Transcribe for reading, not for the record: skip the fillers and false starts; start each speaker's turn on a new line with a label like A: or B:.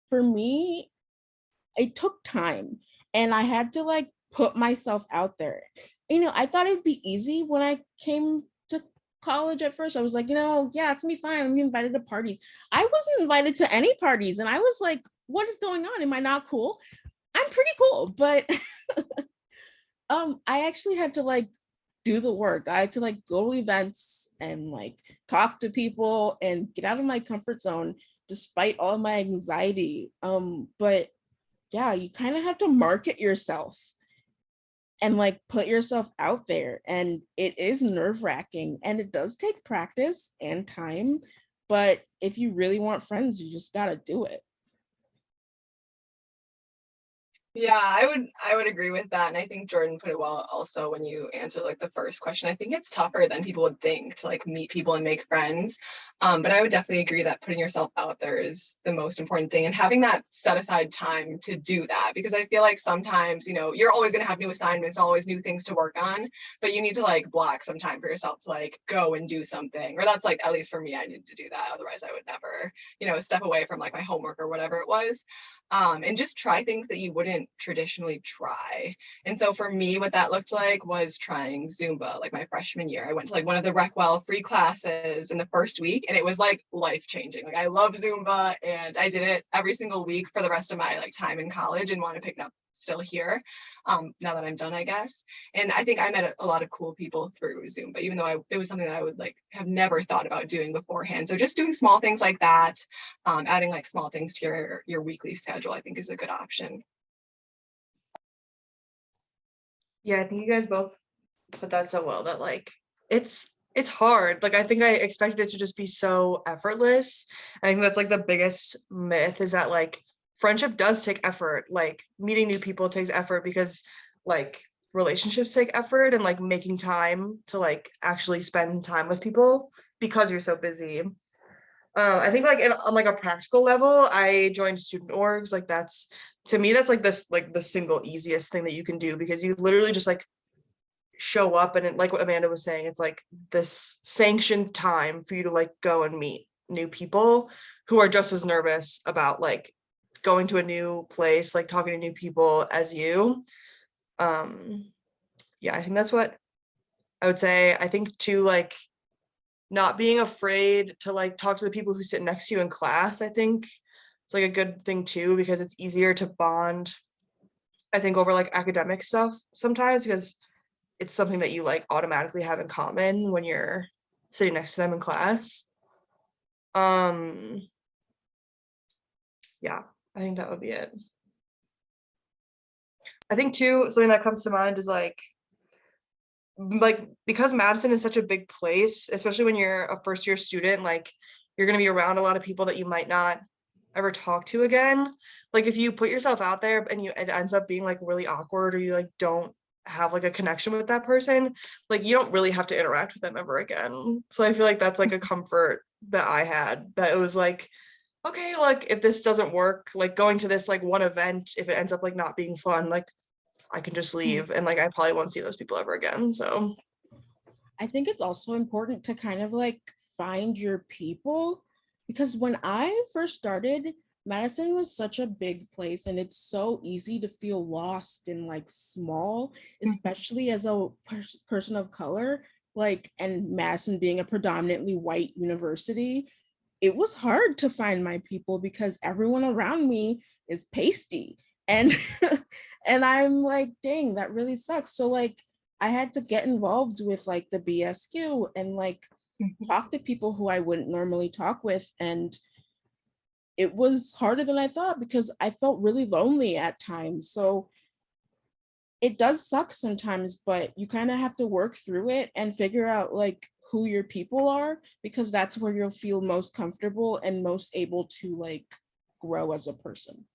A: for me, it took time and I had to like put myself out there. I thought it'd be easy when I came to college at first. I was like, yeah, it's gonna be fine. I'm gonna be invited to parties. I wasn't invited to any parties, and I was like, what is going on? Am I not cool? I'm pretty cool, but I actually had to like do the work. I had to like go to events and like talk to people and get out of my comfort zone despite all my anxiety. But yeah, you kind of have to market yourself and like put yourself out there. And it is nerve-wracking and it does take practice and time. But if you really want friends, you just gotta do it.
B: Yeah, I would agree with that. And I think Jordan put it well also when you answered like the first question. I think it's tougher than people would think to like meet people and make friends. But I would definitely agree that putting yourself out there is the most important thing and having that set aside time to do that. Because I feel like sometimes, you're always gonna have new assignments, always new things to work on, but you need to like block some time for yourself to like go and do something. Or that's like, at least for me, I need to do that. Otherwise I would never, step away from like my homework or whatever it was. And just try things that you wouldn't traditionally try. And so for me, what that looked like was trying Zumba, like my freshman year. I went to like one of the Recwell free classes in the first week, and it was like life changing. Like I love Zumba, and I did it every single week for the rest of my like time in college, and want to pick it up still here now that I'm done, I guess. And I think I met a lot of cool people through Zumba, even though it was something that I would like have never thought about doing beforehand. So just doing small things like that, adding like small things to your weekly schedule, I think is a good option.
C: Yeah, I think you guys both put that so well that like it's hard. Like I think I expected it to just be so effortless. I think that's like the biggest myth is that like friendship does take effort. Like meeting new people takes effort because like relationships take effort and like making time to like actually spend time with people because you're so busy. I think like on like a practical level, I joined student orgs. Like that's to me, that's like this like the single easiest thing that you can do because you literally just like show up and like what Amanda was saying, it's like this sanctioned time for you to like go and meet new people who are just as nervous about like going to a new place, like talking to new people as you. Yeah, I think that's what I would say. I think too, like not being afraid to like talk to the people who sit next to you in class, I think it's like a good thing too, because it's easier to bond, I think, over like academic stuff sometimes because it's something that you like automatically have in common when you're sitting next to them in class. Yeah, I think that would be it. I think too, something that comes to mind is like because Madison is such a big place, especially when you're a first year student, like you're going to be around a lot of people that you might not ever talk to again. Like if you put yourself out there and it ends up being like really awkward or you like don't have like a connection with that person, like you don't really have to interact with them ever again. So I feel like that's like a comfort that I had, that it was like, okay, like if this doesn't work, like going to this like one event, if it ends up like not being fun, like I can just leave and like I probably won't see those people ever again. So
A: I think it's also important to kind of like find your people because when I first started, Madison was such a big place and it's so easy to feel lost and like small, especially as a person of color, like, and Madison being a predominantly white university. It was hard to find my people because everyone around me is pasty and and I'm like, dang, that really sucks. So like I had to get involved with like the BSQ and like talk to people who I wouldn't normally talk with. And it was harder than I thought because I felt really lonely at times. So it does suck sometimes, but you kind of have to work through it and figure out like who your people are, because that's where you'll feel most comfortable and most able to like grow as a person.